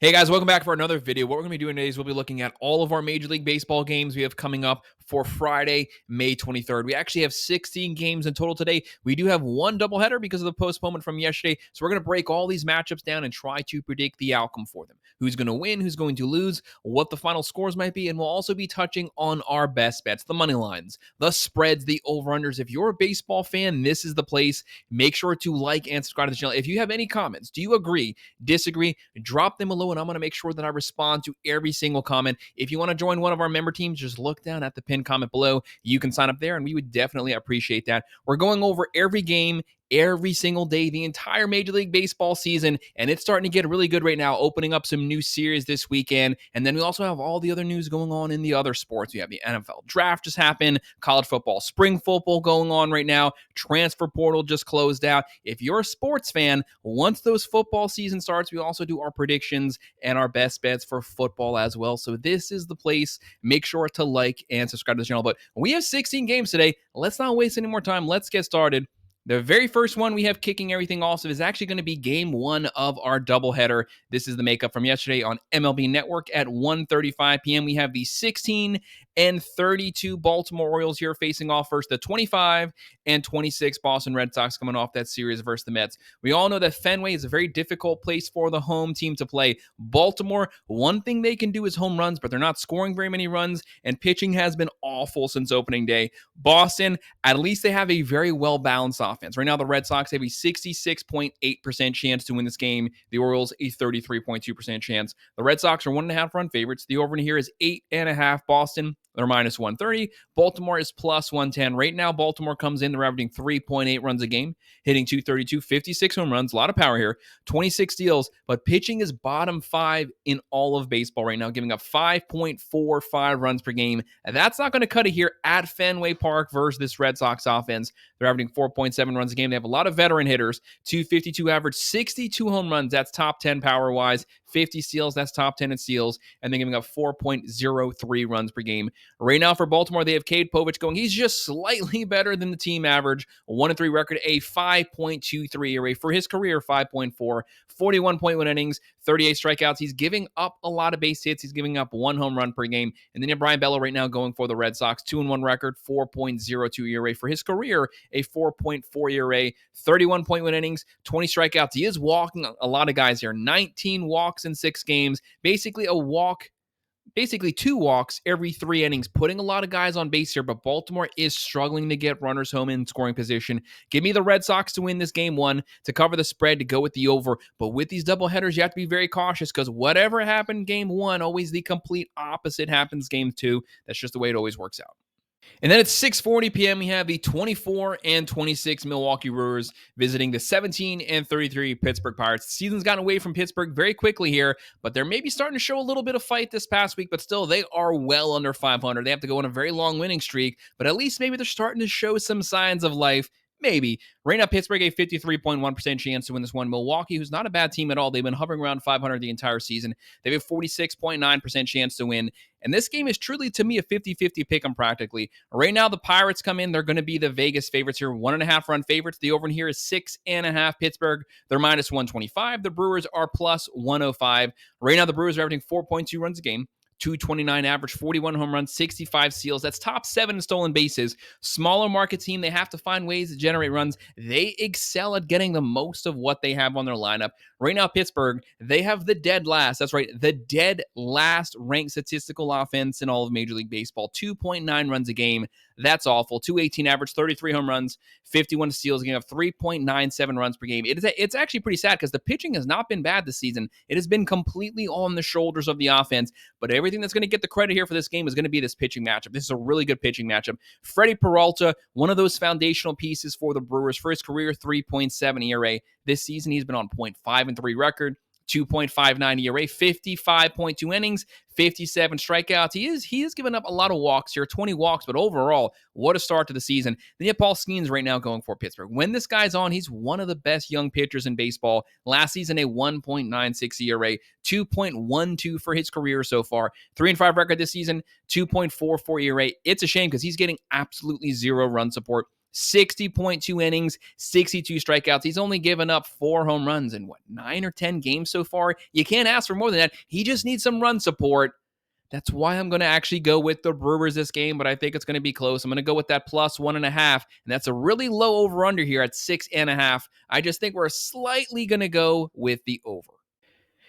Hey guys, welcome back for another video. What we're going to be doing today is we'll be looking at all of our Major League Baseball games we have coming up for Friday, May 23rd. We actually have 16 games in total today. We do have one doubleheader because of the postponement from yesterday. So we're going to break all these matchups down and try to predict the outcome for them. Who's going to win, who's going to lose, what the final scores might be, and we'll also be touching on our best bets, the money lines, the spreads, the over-unders. If you're a baseball fan, this is the place. Make sure to like and subscribe to the channel. If you have any comments, do you agree, disagree, drop them below and I'm going to make sure that I respond to every single comment. If you want to join one of our member teams, just look down at the pinned comment below. You can sign up there, and we would definitely appreciate that. We're going over every game, every single day, the entire Major League Baseball season, and it's starting to get really good right now, opening up some new series this weekend. And then we also have all the other news going on in the other sports. We have the NFL draft just happened, college football, spring football going on right now, transfer portal just closed out. If you're a sports fan, once those football season starts, we also do our predictions and our best bets for football as well. So this is the place. Make sure to like and subscribe to the channel. But we have 16 games today. Let's not waste any more time. Let's get started. The very first one we have kicking everything off is actually going to be game one of our doubleheader. This is the makeup from yesterday on MLB Network at 1:35 p.m. We have the 16 and 32 Baltimore Orioles here facing off versus the 25 and 26 Boston Red Sox coming off that series versus the Mets. We all know that Fenway is a very difficult place for the home team to play. Baltimore, one thing they can do is home runs, but they're not scoring very many runs, and pitching has been awful since opening day. Boston, at least they have a very well-balanced offense. Right now, the Red Sox have a 66.8% chance to win this game. The Orioles, a 33.2% chance. The Red Sox are 1.5 run favorites. The over in here is 8.5. Boston, they're minus 130. Baltimore is plus 110. Right now, Baltimore comes in. They're averaging 3.8 runs a game, hitting 232, 56 home runs. A lot of power here, 26 steals, but pitching is bottom 5 in all of baseball right now, giving up 5.45 runs per game. And that's not going to cut it here at Fenway Park versus this Red Sox offense. They're averaging 4.7 runs a game. They have a lot of veteran hitters, 252 average, 62 home runs. That's top 10 power-wise. 50 steals, that's top 10 in steals, and they're giving up 4.03 runs per game. Right now for Baltimore, they have Cade Povich going. He's just slightly better than the team average. A 1-3 record, a 5.23 ERA for his career, 5.4, 41.1 innings, 38 strikeouts. He's giving up a lot of base hits. He's giving up 1 home run per game. And then you have Brian Bello right now going for the Red Sox, 2-1 record, 4.02 ERA for his career, a 4.4 ERA, 31.1 innings, 20 strikeouts. He is walking a lot of guys here, 19 walks in 6 games, basically 2 walks every 3 innings, putting a lot of guys on base here, but Baltimore is struggling to get runners home in scoring position. Give me the Red Sox to win this game 1, to cover the spread, to go with the over. But with these doubleheaders, you have to be very cautious because whatever happened game 1, always the complete opposite happens game 2. That's just the way it always works out. And then at 6:40 p.m., we have the 24 and 26 Milwaukee Brewers visiting the 17 and 33 Pittsburgh Pirates. The season's gotten away from Pittsburgh very quickly here, but they're maybe starting to show a little bit of fight this past week, but still, they are well under 500. They have to go on a very long winning streak, but at least maybe they're starting to show some signs of life. Maybe. Right now, Pittsburgh, a 53.1% chance to win this one. Milwaukee, who's not a bad team at all. They've been hovering around 500 the entire season. They have a 46.9% chance to win. And this game is truly, to me, a 50-50 pick 'em practically. Right now, the Pirates come in. They're going to be the Vegas favorites here. 1.5 run favorites. The over in here is 6.5. Pittsburgh, they're minus 125. The Brewers are plus 105. Right now, the Brewers are averaging 4.2 runs a game. 229 average, 41 home runs, 65 steals. That's top 7 in stolen bases. Smaller market team, they have to find ways to generate runs. They excel at getting the most of what they have on their lineup. Right now, Pittsburgh, they have the dead last. That's right, the dead last ranked statistical offense in all of Major League Baseball. 2.9 runs a game. That's awful. 218 average, 33 home runs, 51 steals, giving up 3.97 runs per game. It's actually pretty sad because the pitching has not been bad this season. It has been completely on the shoulders of the offense, but everything that's going to get the credit here for this game is going to be this pitching matchup. This is a really good pitching matchup. Freddie Peralta, one of those foundational pieces for the Brewers. For his career, 3.7 ERA. This season, he's been on .5-3 record. 2.59 ERA, 55.2 innings, 57 strikeouts. He has given up a lot of walks here, 20 walks, but overall, what a start to the season. Then you have Paul Skeens right now going for Pittsburgh. When this guy's on, he's one of the best young pitchers in baseball. Last season, a 1.96 ERA, 2.12 for his career so far. 3-5 record this season, 2.44 ERA. It's a shame because he's getting absolutely zero run support. 60.2 innings, 62 strikeouts. He's only given up 4 home runs in 9 or 10 games so far. You can't ask for more than that. He just needs some run support. That's why I'm going to actually go with the Brewers this game, but I think it's going to be close. I'm going to go with that plus 1.5, and that's a really low over-under here at 6.5. I just think we're slightly going to go with the over.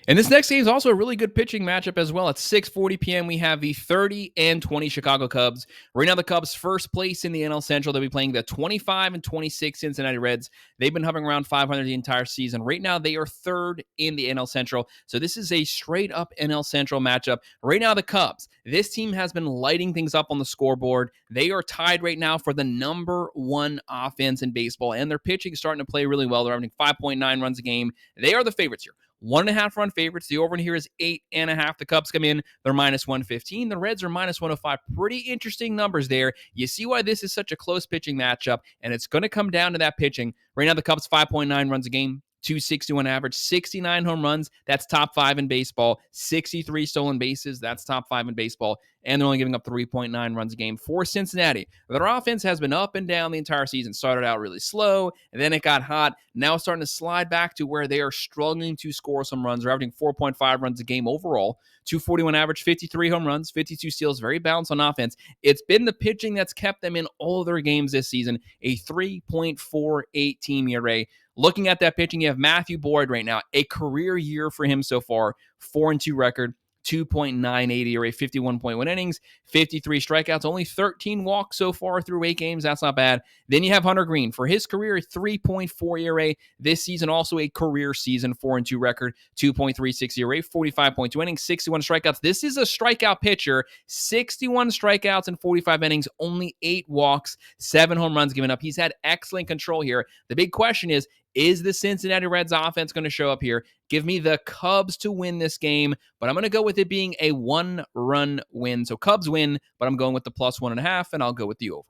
And this next game is also a really good pitching matchup as well. At 6:40 p.m., we have the 30-20 Chicago Cubs. Right now, the Cubs first place in the NL Central. They'll be playing the 25-26 Cincinnati Reds. They've been hovering around 500 the entire season. Right now, they are third in the NL Central. So this is a straight-up NL Central matchup. Right now, the Cubs, this team has been lighting things up on the scoreboard. They are tied right now for the number 1 offense in baseball, and their pitching is starting to play really well. They're averaging 5.9 runs a game. They are the favorites here. 1.5 run favorites. The over in here is 8.5. The Cubs come in, they're minus 115. The Reds are minus 105. Pretty interesting numbers there. You see why this is such a close pitching matchup, and it's going to come down to that pitching. Right now, the Cubs 5.9 runs a game. 261 average, 69 home runs. That's top 5 in baseball. 63 stolen bases. That's top 5 in baseball. And they're only giving up 3.9 runs a game for Cincinnati. Their offense has been up and down the entire season. Started out really slow, and then it got hot. Now it's starting to slide back to where they are struggling to score some runs. They're averaging 4.5 runs a game overall. 241 average, 53 home runs, 52 steals. Very balanced on offense. It's been the pitching that's kept them in all of their games this season. A 3.48 team ERA. Looking at that pitching, you have Matthew Boyd right now. A career year for him so far. 4-2 record. 2.98 ERA, 51.1 innings, 53 strikeouts, only 13 walks so far through 8 games. That's not bad. Then you have Hunter Green. For his career, 3.4 ERA. This season, also a career season, 4-2 record, 2.36 ERA, 45.2 innings, 61 strikeouts. This is a strikeout pitcher. 61 strikeouts in 45 innings, only 8 walks, 7 home runs given up. He's had excellent control here. The big question is the Cincinnati Reds offense going to show up here? Give me the Cubs to win this game, but I'm going to go with it being a 1-run win. So Cubs win, but I'm going with the plus 1.5, and I'll go with the over.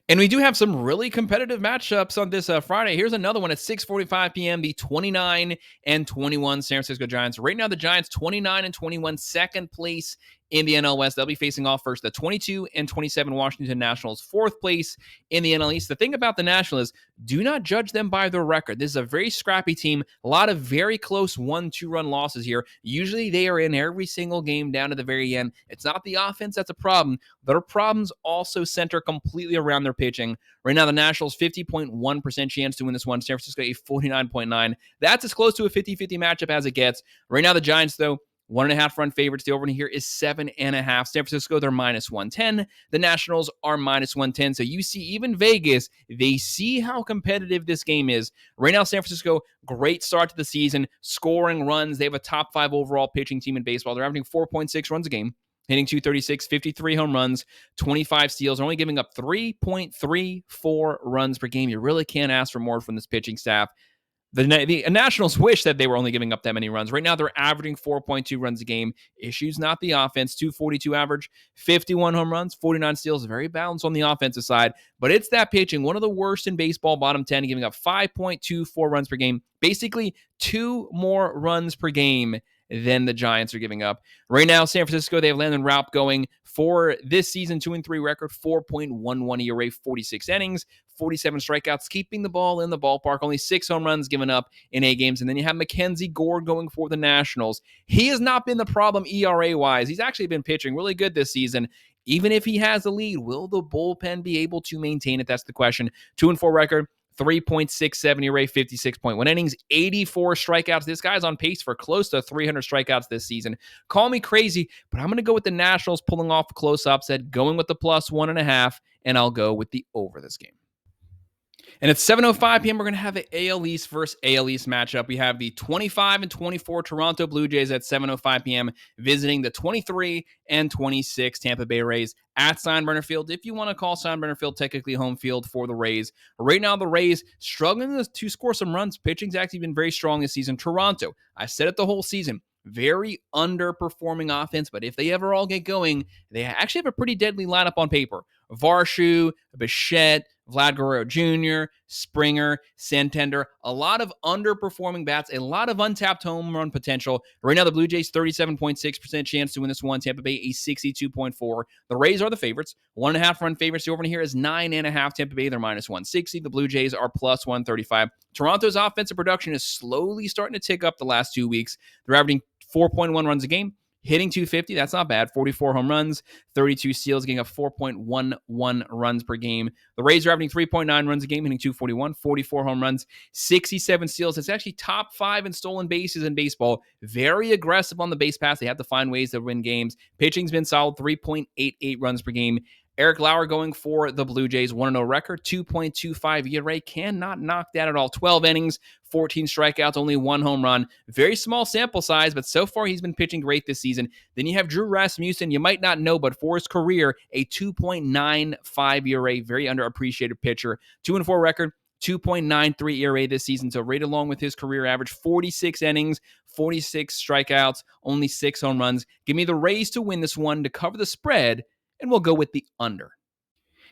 And we do have some really competitive matchups on this Friday. Here's another one at 6:45 p.m., the 29-21 San Francisco Giants. Right now, the Giants 29-21, second place in the NL West. They'll be facing off first the 22-27 Washington Nationals, fourth place in the NL East. The thing about the Nationals is do not judge them by their record. This is a very scrappy team. A lot of very close 1-2 run losses here. Usually they are in every single game down to the very end. It's not the offense that's a problem. Their problems also center completely around their pitching. Right now, the Nationals 50.1% chance to win this one. San Francisco a 49.9%. That's as close to a 50-50 matchup as it gets. Right now, the Giants, though, 1.5 run favorites. The over here is 7.5. San Francisco, they're minus 110. The Nationals are minus 110. So you see, even Vegas, they see how competitive this game is. Right now, San Francisco, great start to the season, scoring runs. They have a top 5 overall pitching team in baseball. They're averaging 4.6 runs a game, hitting 236, 53 home runs, 25 steals. They're only giving up 3.34 runs per game. You really can't ask for more from this pitching staff. The Nationals wish that they were only giving up that many runs. Right now, they're averaging 4.2 runs a game. Issues not the offense. 242 average, 51 home runs, 49 steals. Very balanced on the offensive side. But it's that pitching. One of the worst in baseball, bottom 10, giving up 5.24 runs per game. Basically, 2 more runs per game than the Giants are giving up. Right now, San Francisco, they have Landon Raup going for this season, 2-3 record, 4.11 ERA, 46 innings, 47 strikeouts, keeping the ball in the ballpark, only 6 home runs given up in 8 games. And then you have Mackenzie Gore going for the Nationals. He has not been the problem ERA-wise. He's actually been pitching really good this season. Even if he has the lead, will the bullpen be able to maintain it? That's the question. 2-4 record. 3.67 ERA, 56.1 innings, 84 strikeouts. This guy's on pace for close to 300 strikeouts this season. Call me crazy, but I'm going to go with the Nationals pulling off a close upset, going with the plus 1.5, and I'll go with the over this game. And at 7:05 p.m., we're going to have an AL East versus AL East matchup. We have the 25-24 Toronto Blue Jays at 7:05 p.m. visiting the 23-26 Tampa Bay Rays at Steinbrenner Field. If you want to call Steinbrenner Field technically home field for the Rays. Right now, the Rays struggling to score some runs. Pitching's actually been very strong this season. Toronto, I said it the whole season, very underperforming offense, but if they ever all get going, they actually have a pretty deadly lineup on paper. Varsho, Bichette, Vlad Guerrero Jr., Springer, Santander, a lot of underperforming bats, a lot of untapped home run potential. Right now, the Blue Jays, 37.6% chance to win this one. Tampa Bay, a 62.4%. The Rays are the favorites. 1.5 run favorites. The over here is 9.5. Tampa Bay, they're minus 160. The Blue Jays are plus 135. Toronto's offensive production is slowly starting to tick up the last 2 weeks. They're averaging 4.1 runs a game. Hitting 250, that's not bad. 44 home runs, 32 steals, getting up 4.11 runs per game. The Rays are averaging 3.9 runs a game, hitting 241, 44 home runs, 67 steals. It's actually top 5 in stolen bases in baseball. Very aggressive on the base pass. They have to find ways to win games. Pitching's been solid, 3.88 runs per game. Eric Lauer going for the Blue Jays, 1-0 record, 2.25 ERA. Cannot knock that at all. 12 innings, 14 strikeouts, only 1 home run. Very small sample size, but so far he's been pitching great this season. Then you have Drew Rasmussen. You might not know, but for his career, a 2.95 ERA. Very underappreciated pitcher. 2-4 record. 2.93 ERA this season, so right along with his career average, 46 innings, 46 strikeouts, only 6 home runs. Give me the Rays to win this one to cover the spread, and we'll go with the under.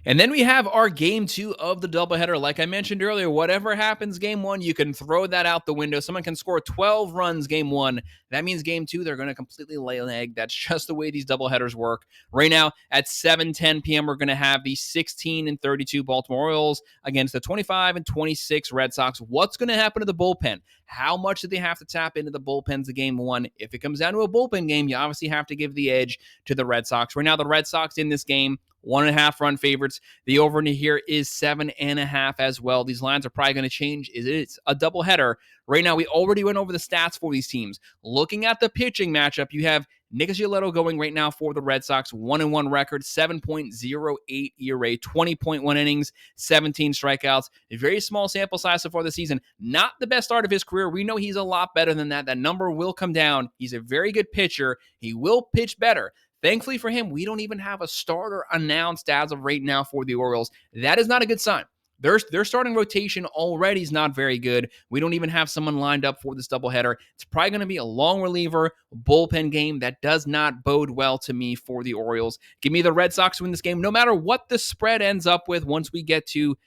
And then we have our game 2 of the doubleheader. Like I mentioned earlier, whatever happens game 1, you can throw that out the window. Someone can score 12 runs game 1. That means game 2, they're going to completely lay an egg. That's just the way these doubleheaders work. Right now at 7:10 p.m., we're going to have the 16-32 Baltimore Orioles against the 25-26 Red Sox. What's going to happen to the bullpen? How much do they have to tap into the bullpens of game 1? If it comes down to a bullpen game, you obviously have to give the edge to the Red Sox. Right now, the Red Sox in this game, 1.5 run favorites. The over in here is 7.5 as well. These lines are probably going to change. It's a doubleheader. Right now, we already went over the stats for these teams. Looking at the pitching matchup, you have Nick Giolito going right now for the Red Sox, 1-1 record, 7.08 ERA, 20.1 innings, 17 strikeouts. A very small sample size so far this season. Not the best start of his career. We know he's a lot better than that. That number will come down. He's a very good pitcher. He will pitch better. Thankfully for him, we don't even have a starter announced as of right now for the Orioles. That is not a good sign. Their starting rotation already is not very good. We don't even have someone lined up for this doubleheader. It's probably going to be a long reliever bullpen game that does not bode well to me for the Orioles. Give me the Red Sox to win this game, no matter what the spread ends up with once we get to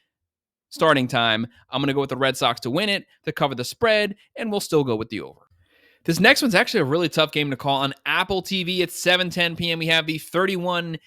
starting time. I'm going to go with the Red Sox to win it, to cover the spread, and we'll still go with the over. This next one's actually a really tough game to call on Apple TV at 7:10 p.m. We have the 31-19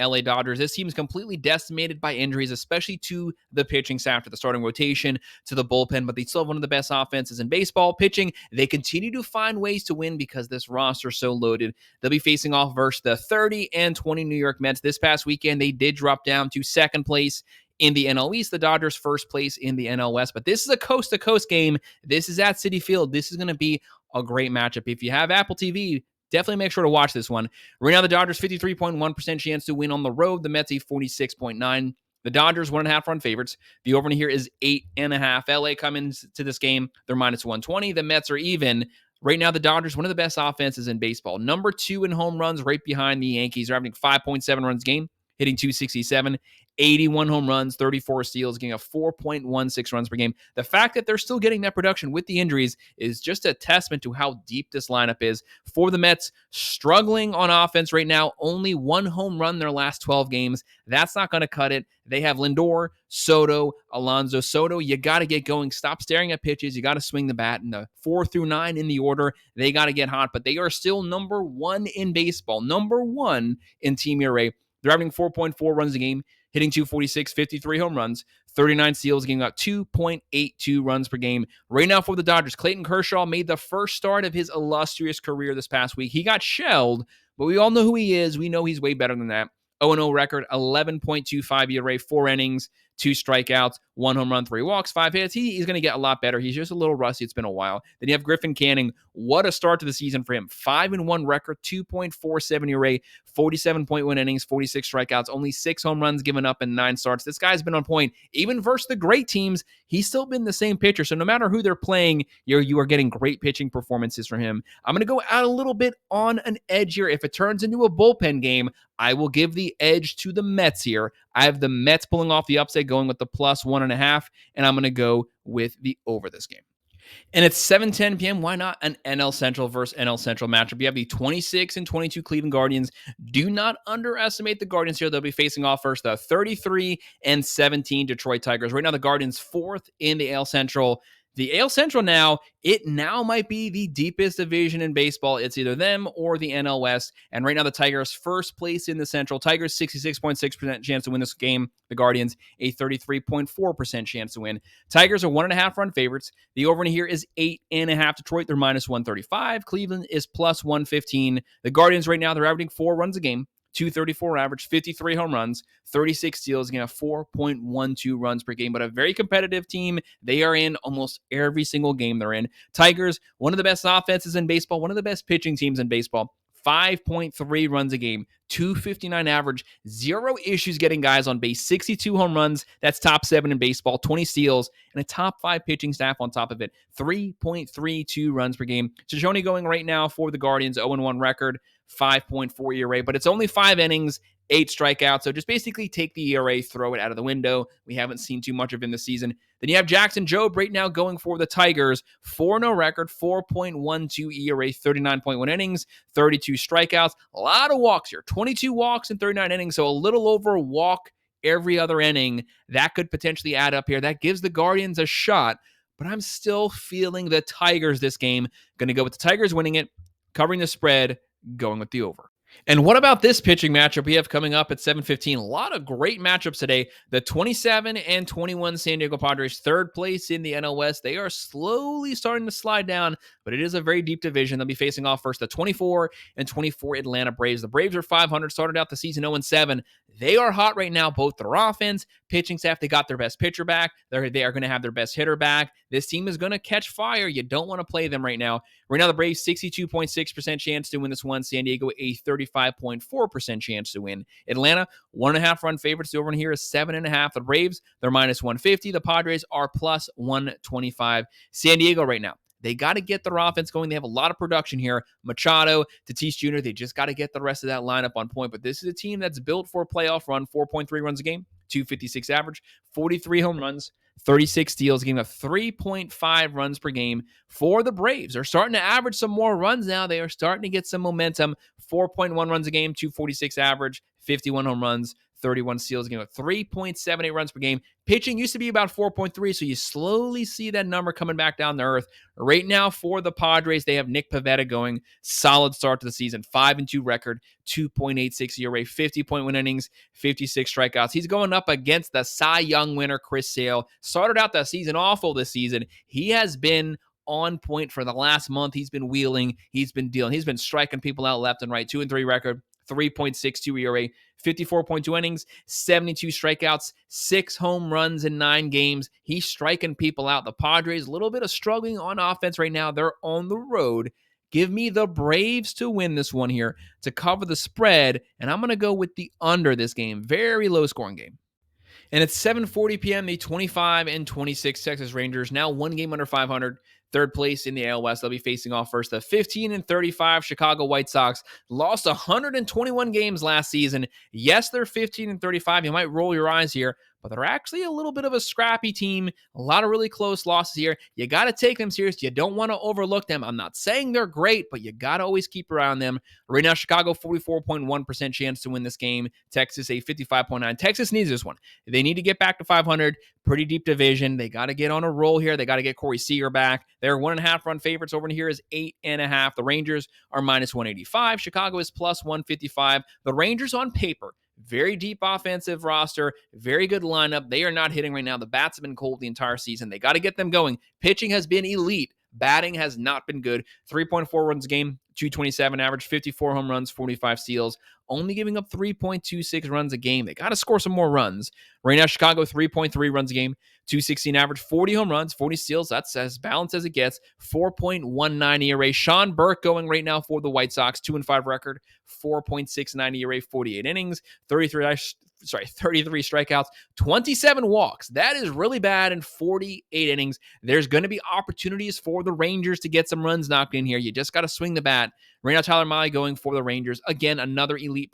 LA Dodgers. This team is completely decimated by injuries, especially to the pitching staff, to the starting rotation, to the bullpen, but they still have one of the best offenses in baseball. Pitching, they continue to find ways to win because this roster is so loaded. They'll be facing off versus the 30-20 New York Mets. This past weekend, they did drop down to second place in the NL East. The Dodgers first place in the NL West. But this is a coast-to-coast game. This is at Citi Field. This is going to be a great matchup. If you have Apple TV, definitely make sure to watch this one. Right now, the Dodgers 53.1% chance to win on the road. The Mets a 46.9%. The Dodgers 1.5 run favorites. The over here is 8.5. LA come into this game. They're minus 120. The Mets are even. Right now, the Dodgers, one of the best offenses in baseball. Number 2 in home runs, right behind the Yankees. They're averaging 5.7 runs a game, hitting 267. 81 home runs, 34 steals, getting a 4.16 runs per game. The fact that they're still getting that production with the injuries is just a testament to how deep this lineup is. For the Mets, struggling on offense right now, only 1 home run their last 12 games. That's not going to cut it. They have Lindor, Soto, Alonso. Soto, you got to get going. Stop staring at pitches. You got to swing the bat. In the 4 through 9 in the order, they got to get hot, but they are still number 1 in baseball, number 1 in team ERA. They're averaging 4.4 runs a game, hitting 246, 53 home runs, 39 steals, getting about 2.82 runs per game. Right now for the Dodgers, Clayton Kershaw made the first start of his illustrious career this past week. He got shelled, but we all know who he is. We know he's way better than that. 0-0 record, 11.25 ERA, 4 innings, 2 strikeouts, 1 home run, 3 walks, 5 hits. He's going to get a lot better. He's just a little rusty. It's been a while. Then you have Griffin Canning. What a start to the season for him. 5-1 record, 2.47 ERA, 47.1 innings, 46 strikeouts, only 6 home runs given up in 9 starts. This guy's been on point. Even versus the great teams, he's still been the same pitcher. So no matter who they're playing, you are getting great pitching performances from him. I'm going to go out a little bit on an edge here. If it turns into a bullpen game, I will give the edge to the Mets here. I have the Mets pulling off the upset, going with the plus 1.5, and I'm going to go with the over this game. And it's 7:10 p.m. Why not an NL Central versus NL Central matchup? You have the 26 and 22 Cleveland Guardians. Do not underestimate the Guardians here. They'll be facing off first the 33 and 17 Detroit Tigers. Right now, the Guardians fourth in the AL Central. The AL Central now, it now might be the deepest division in baseball. It's either them or the NL West. And right now, the Tigers first place in the Central. Tigers 66.6% chance to win this game. The Guardians a 33.4% chance to win. Tigers are 1.5 run favorites. The over in here is 8.5. Detroit, they're minus 135. Cleveland is plus 115. The Guardians right now, they're averaging 4 runs a game. 234 average, 53 home runs, 36 steals, again, 4.12 runs per game, but a very competitive team. They are in almost every single game they're in. Tigers, one of the best offenses in baseball, one of the best pitching teams in baseball. 5.3 runs a game, 259 average, 0 issues getting guys on base, 62 home runs. That's top 7 in baseball, 20 steals, and a top 5 pitching staff on top of it. 3.32 runs per game. Shoshone going right now for the Guardians, 0-1 record, 5.4 ERA, but it's only 5 innings, 8 strikeouts. So just basically take the ERA, throw it out of the window. We haven't seen too much of him this season. Then you have Jackson Jobe right now going for the Tigers. 4-0 record, 4.12 ERA, 39.1 innings, 32 strikeouts. A lot of walks here. 22 walks in 39 innings, so a little over a walk every other inning. That could potentially add up here. That gives the Guardians a shot, but I'm still feeling the Tigers this game. Going to go with the Tigers winning it, covering the spread, going with the over. And what about this pitching matchup we have coming up at 7:15? A lot of great matchups today. The 27 and 21 San Diego Padres, third place in the NL West. They are slowly starting to slide down, but it is a very deep division. They'll be facing off first the 24 and 24 Atlanta Braves. The Braves are 500, started out the season 0-7. They are hot right now, both their offense, pitching staff. They got their best pitcher back. They are going to have their best hitter back. This team is going to catch fire. You don't want to play them right now. Right now, the Braves, 62.6% chance to win this one. San Diego, a 35.4% chance to win. Atlanta, 1.5 run favorites. The over in here is 7.5. The Braves, they're minus 150. The Padres are plus 125. San Diego right now, they got to get their offense going. They have a lot of production here. Machado, Tatis Jr., they just got to get the rest of that lineup on point. But this is a team that's built for a playoff run, 4.3 runs a game, 256 average, 43 home runs, 36 steals, giving up 3.5 runs per game for the Braves. They're starting to average some more runs now. They are starting to get some momentum. 4.1 runs a game, 246 average, 51 home runs, 31 steals, giving up 3.78 runs per game. Pitching used to be about 4.3, so you slowly see that number coming back down to earth. Right now for the Padres, they have Nick Pivetta going. Solid start to the season. 5-2 record, 2.86 ERA, 50.1 innings, 56 strikeouts. He's going up against the Cy Young winner, Chris Sale. Started out the season awful this season. He has been on point for the last month. He's been wheeling. He's been dealing. He's been striking people out left and right. 2-3 record, 3.62 ERA, 54.2 innings, 72 strikeouts, 6 home runs in 9 games. He's striking people out. The Padres, a little bit of struggling on offense right now. They're on the road. Give me the Braves to win this one here, to cover the spread, and I'm going to go with the under this game. Very low scoring game. And it's 7:40 p.m. The 25 and 26 Texas Rangers, now 1 game under 500, third place in the AL West. They'll be facing off first the 15 and 35 Chicago White Sox. Lost 121 games last season. Yes, they're 15 and 35. You might roll your eyes here, but they're actually a little bit of a scrappy team. A lot of really close losses here. You got to take them serious. You don't want to overlook them. I'm not saying they're great, but you got to always keep your eye on them. Right now, Chicago, 44.1% chance to win this game. Texas, a 55.9%. Texas needs this one. They need to get back to 500. Pretty deep division. They got to get on a roll here. They got to get Corey Seager back. Their 1.5 run favorites over here is 8.5. The Rangers are minus 185. Chicago is plus 155. The Rangers on paper, very deep offensive roster, very good lineup. They are not hitting right now. The bats have been cold the entire season. They got to get them going. Pitching has been elite. Batting has not been good. 3.4 runs a game, 227 average, 54 home runs, 45 steals, only giving up 3.26 runs a game. They got to score some more runs. Right now, Chicago, 3.3 runs a game, 216 average, 40 home runs, 40 steals. That's as balanced as it gets. 4.19 ERA. Sean Burke going right now for the White Sox, 2-5 record, 4.69 ERA, 48 innings, 33 strikeouts, 27 walks. That is really bad in 48 innings. There's going to be opportunities for the Rangers to get some runs knocked in here. You just got to swing the bat. Right now, Tyler Mahle going for the Rangers. Again, another elite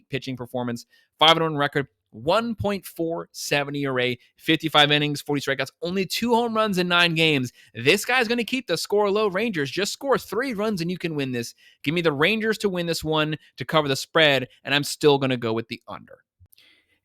pitching performance. 5-1 record, 1.47 ERA, 55 innings, 40 strikeouts, only 2 home runs in 9 games. This guy's going to keep the score low. Rangers, just score 3 runs and you can win this. Give me the Rangers to win this one to cover the spread, and I'm still going to go with the under.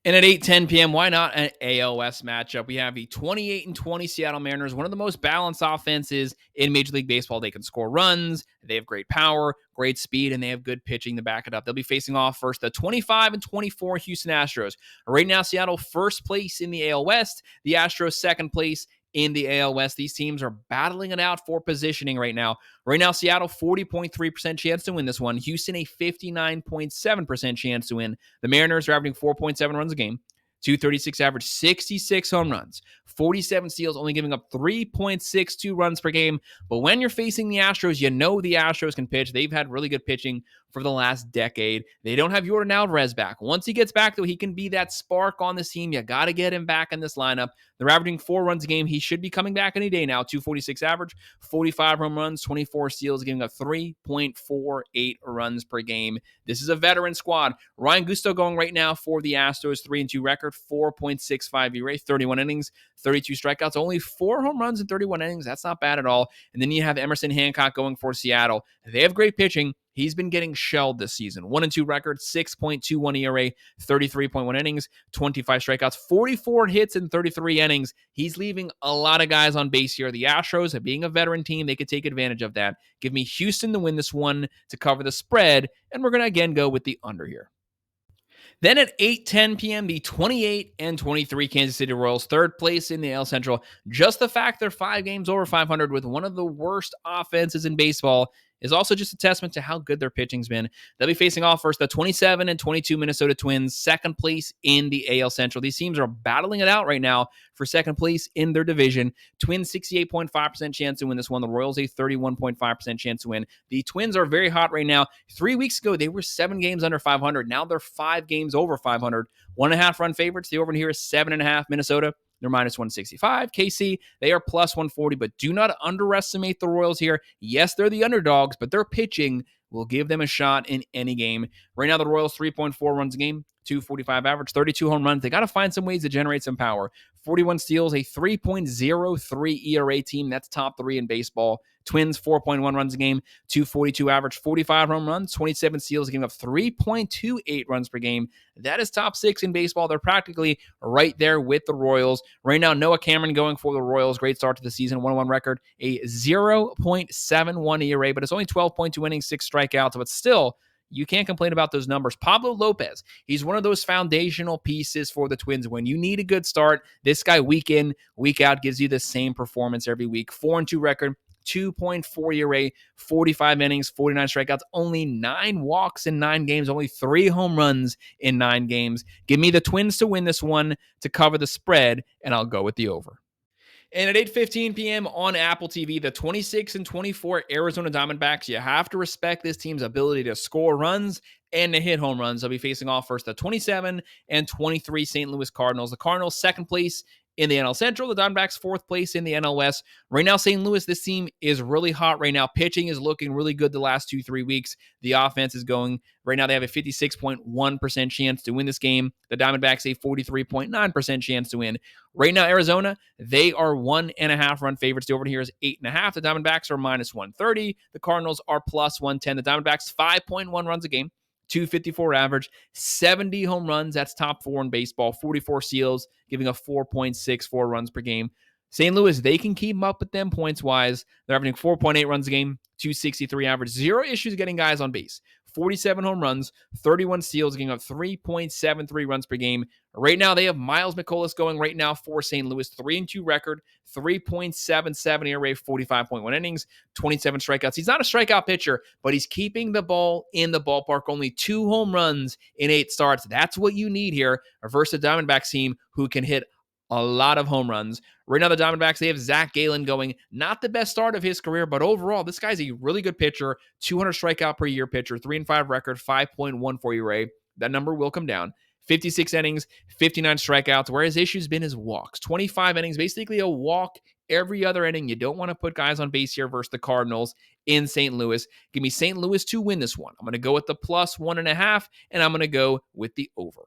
And at 8:10 p.m., why not an ALS matchup? We have the 28-20 Seattle Mariners, one of the most balanced offenses in Major League Baseball. They can score runs, they have great power, great speed, and they have good pitching to back it up. They'll be facing off first the 25-24 Houston Astros. Right now, Seattle first place in the AL West, the Astros second place in the AL West. These teams are battling it out for positioning right now. Right now, Seattle, 40.3% chance to win this one. Houston, a 59.7% chance to win. The Mariners are averaging 4.7 runs a game. 236 average, 66 home runs, 47 steals, only giving up 3.62 runs per game. But when you're facing the Astros, you know the Astros can pitch. They've had really good pitching for the last decade. They don't have Yordan Alvarez back. Once he gets back, though, he can be that spark on this team. You got to get him back in this lineup. They're averaging 4 runs a game. He should be coming back any day now. 246 average, 45 home runs, 24 steals, giving up 3.48 runs per game. This is a veteran squad. Ryan Gusto going right now for the Astros, 3-2 record, 4.65 ERA, 31 innings, 32 strikeouts, only 4 home runs in 31 innings. That's not bad at all. And then you have Emerson Hancock going for Seattle. They have great pitching. He's been getting shelled this season. 1-2 record, 6.21 ERA, 33.1 innings, 25 strikeouts, 44 hits in 33 innings. He's leaving a lot of guys on base here. The Astros, being a veteran team, they could take advantage of that. Give me Houston to win this one to cover the spread, and we're going to again go with the under here. Then at 8:10 p.m., the 28-23 Kansas City Royals, third place in the AL Central. Just the fact they're 5 games over 500 with one of the worst offenses in baseball is also just a testament to how good their pitching's been. They'll be facing off first the 27-22 Minnesota Twins, second place in the AL Central. These teams are battling it out right now for second place in their division. Twins 68.5% chance to win this one. The Royals a 31.5% chance to win. The Twins are very hot right now. 3 weeks ago, they were 7 games under 500. Now they're 5 games over 500. 1.5 run favorites. The over here is 7.5. Minnesota, they're minus 165. KC, they are plus 140, but do not underestimate the Royals here. Yes, they're the underdogs, but their pitching will give them a shot in any game. Right now, the Royals 3.4 runs a game, 245 average, 32 home runs. They got to find some ways to generate some power. 41 steals, a 3.03 ERA team. That's top 3 in baseball. Twins, 4.1 runs a game, 242 average, 45 home runs, 27 steals, giving up 3.28 runs per game. That is top 6 in baseball. They're practically right there with the Royals. Right now, Noah Cameron going for the Royals. Great start to the season, 1-1 record, a 0.71 ERA, but it's only 12.2 innings, 6 strikeouts, but still, you can't complain about those numbers. Pablo Lopez, he's one of those foundational pieces for the Twins. When you need a good start, this guy week in, week out gives you the same performance every week. 4-2 record, 2.4 ERA, 45 innings, 49 strikeouts, only 9 walks in 9 games, only 3 home runs in 9 games. Give me the Twins to win this one to cover the spread, and I'll go with the over. And at 8:15 p.m. on Apple TV, the 26-24 Arizona Diamondbacks, you have to respect this team's ability to score runs and to hit home runs. They'll be facing off first the 27-23 St. Louis Cardinals. The Cardinals, second place in the NL Central. The Diamondbacks, fourth place in the NL West. Right now, St. Louis, this team is really hot right now. Pitching is looking really good the last 2-3 weeks. The offense is going. Right now, they have a 56.1% chance to win this game. The Diamondbacks, a 43.9% chance to win. Right now, Arizona, they are 1.5 run favorites. The over here is 8.5. The Diamondbacks are minus 130. The Cardinals are plus 110. The Diamondbacks, 5.1 runs a game. 254 average, 70 home runs. That's top 4 in baseball. 44 steals, giving up 4.64 runs per game. St. Louis, they can keep up with them points-wise. They're averaging 4.8 runs a game, 263 average. 0 issues getting guys on base. 47 home runs, 31 steals, giving up 3.73 runs per game. Right now, they have Miles McCollum going right now for St. Louis. 3-2 record, 3.77 ERA, 45.1 innings, 27 strikeouts. He's not a strikeout pitcher, but he's keeping the ball in the ballpark. Only 2 home runs in 8 starts. That's what you need here versus a Diamondbacks team who can hit a lot of home runs. Right now, the Diamondbacks, they have Zach Gallen going. Not the best start of his career, but overall, this guy's a really good pitcher. 200 strikeout per year pitcher, 3-5 record, 5.14 ERA. That number will come down. 56 innings, 59 strikeouts, where his issue's been his walks. 25 innings, basically a walk every other inning. You don't want to put guys on base here versus the Cardinals in St. Louis. Give me St. Louis to win this one. I'm going to go with the plus 1.5, and I'm going to go with the over.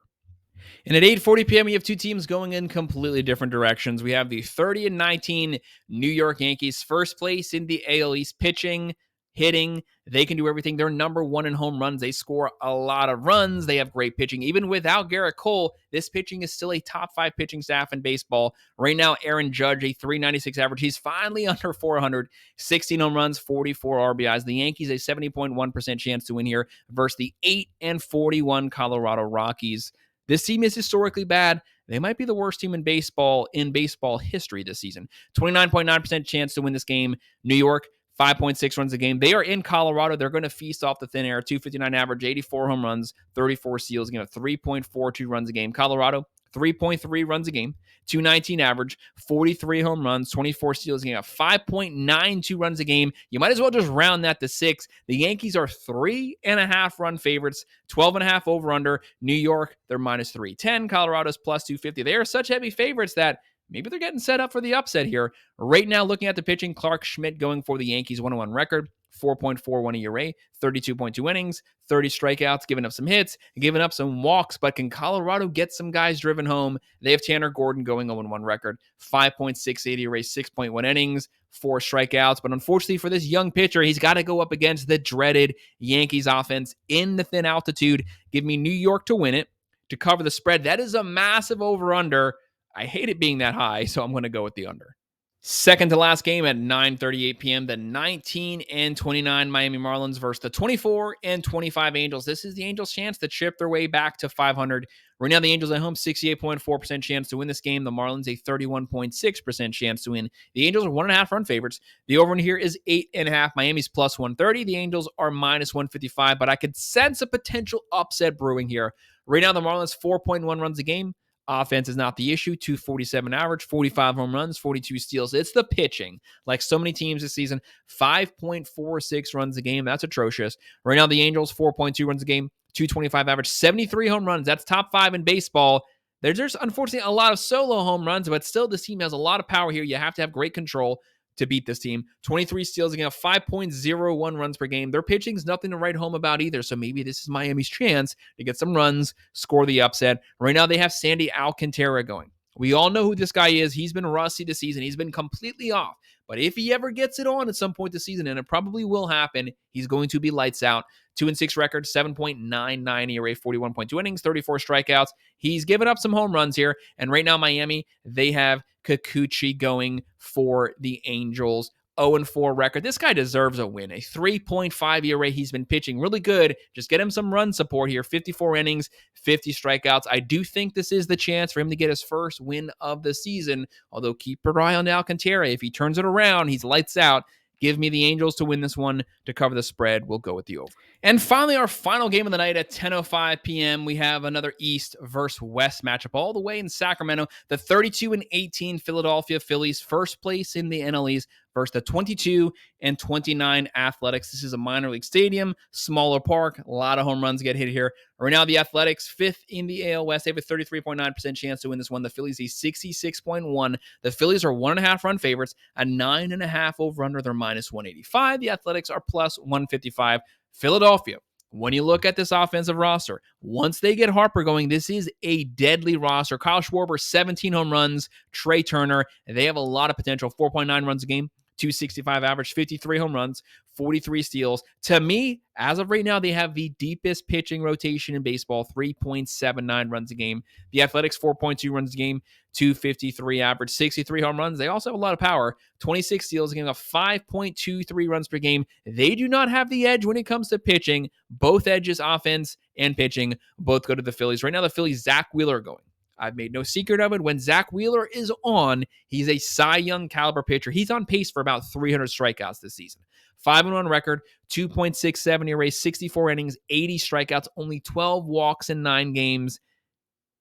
And at 8:40 p.m., we have two teams going in completely different directions. We have the 30-19 New York Yankees, first place in the AL East, pitching, hitting. They can do everything. They're number one in home runs. They score a lot of runs. They have great pitching. Even without Garrett Cole, this pitching is still a top 5 pitching staff in baseball. Right now, Aaron Judge, a 396 average. He's finally under 400, 16 home runs, 44 RBIs. The Yankees, a 70.1% chance to win here versus the 8-41 Colorado Rockies. This team is historically bad. They might be the worst team in baseball history this season. 29.9% chance to win this game. New York, 5.6 runs a game. They are in Colorado. They're going to feast off the thin air. 259 average, 84 home runs, 34 steals, 3.42 runs a game. Colorado, 3.3 runs a game, 219 average, 43 home runs, 24 steals, 5.92 runs a game. You might as well just round that to 6. The Yankees are 3.5 run favorites, 12.5 over under. New York, they're minus 310. Colorado's plus 250. They are such heavy favorites that maybe they're getting set up for the upset here. Right now, looking at the pitching, Clark Schmidt going for the Yankees 101 record, 4.41 ERA, 32.2 innings, 30 strikeouts, giving up some hits, giving up some walks. But can Colorado get some guys driven home? They have Tanner Gordon going 0-1 record, 5.68 ERA, 6.1 innings, 4 strikeouts. But unfortunately for this young pitcher, he's got to go up against the dreaded Yankees offense in the thin altitude. Give me New York to win it, to cover the spread. That is a massive over-under. I hate it being that high, so I'm going to go with the under. Second to last game at 9:38 p.m., the 19-29 Miami Marlins versus the 24-25 Angels. This is the Angels' chance to chip their way back to 500. Right now, the Angels at home, 68.4% chance to win this game. The Marlins, a 31.6% chance to win. The Angels are 1.5 run favorites. The over in here is 8.5. Miami's plus 130. The Angels are minus 155, but I could sense a potential upset brewing here. Right now, the Marlins, 4.1 runs a game. Offense is not the issue. 247 average, 45 home runs, 42 steals. It's the pitching. Like so many teams this season, 5.46 runs a game. That's atrocious. Right now, the Angels, 4.2 runs a game, 225 average, 73 home runs. That's top 5 in baseball. There's unfortunately a lot of solo home runs, but still this team has a lot of power here. You have to have great control to beat this team. 23 steals, 5.01 runs per game. Their pitching's nothing to write home about either, so maybe this is Miami's chance to get some runs, score the upset. Right now, they have Sandy Alcantara going. We all know who this guy is. He's been rusty this season. He's been completely off. But if he ever gets it on at some point this season, and it probably will happen, he's going to be lights out. 2-6 record, 7.99 ERA, 41.2 innings, 34 strikeouts. He's given up some home runs here. And right now, Miami, they have Kikuchi going for the Angels. 0-4 record. This guy deserves a win. A 3.5 ERA. He's been pitching really good. Just get him some run support here. 54 innings, 50 strikeouts. I do think this is the chance for him to get his first win of the season. Although keep your eye on Alcantara. If he turns it around, he's lights out. Give me the Angels to win this one to cover the spread. We'll go with the over. And finally, our final game of the night at 10:05 p.m., we have another East versus West matchup all the way in Sacramento. The 32-18 Philadelphia Phillies, first place in the NL East, versus the 22-29 Athletics. This is a minor league stadium, smaller park, a lot of home runs get hit here. Right now, the Athletics, 5th in the AL West. They have a 33.9% chance to win this one. The Phillies, a 66.1. The Phillies are 1.5 run favorites, a 9.5 over under. They're minus 185. The Athletics are plus 155. Philadelphia, when you look at this offensive roster, once they get Harper going, this is a deadly roster. Kyle Schwarber, 17 home runs. Trey Turner, they have a lot of potential. 4.9 runs a game. 265 average, 53 home runs, 43 steals. To me, as of right now, they have the deepest pitching rotation in baseball, 3.79 runs a game. The Athletics, 4.2 runs a game, 253 average, 63 home runs. They also have a lot of power, 26 steals, giving up 5.23 runs per game. They do not have the edge when it comes to pitching. Both edges, offense and pitching, both go to the Phillies. Right now, the Phillies, Zach Wheeler going. I've made no secret of it. When Zach Wheeler is on, he's a Cy Young caliber pitcher. He's on pace for about 300 strikeouts this season. 5-1 record, 2.67 ERA, 64 innings, 80 strikeouts, only 12 walks in 9 games,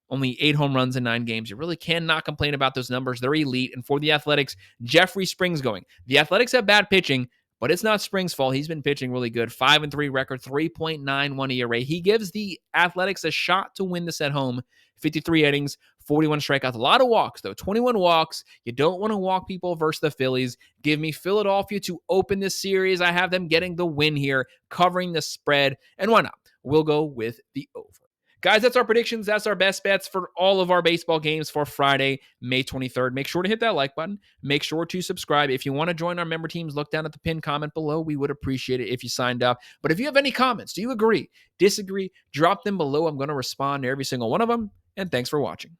only 8 home runs in 9 games. You really cannot complain about those numbers. They're elite. And for the Athletics, Jeffrey Springs going. The Athletics have bad pitching, but it's not Springs' fault. He's been pitching really good. 5-3 record, 3.91 ERA. He gives the Athletics a shot to win this at home. 53 innings, 41 strikeouts. A lot of walks, though. 21 walks. You don't want to walk people versus the Phillies. Give me Philadelphia to open this series. I have them getting the win here, covering the spread. And why not? We'll go with the over. Guys, that's our predictions. That's our best bets for all of our baseball games for Friday, May 23rd. Make sure to hit that like button. Make sure to subscribe. If you want to join our member teams, look down at the pinned comment below. We would appreciate it if you signed up. But if you have any comments, do you agree, disagree, drop them below. I'm going to respond to every single one of them. And thanks for watching.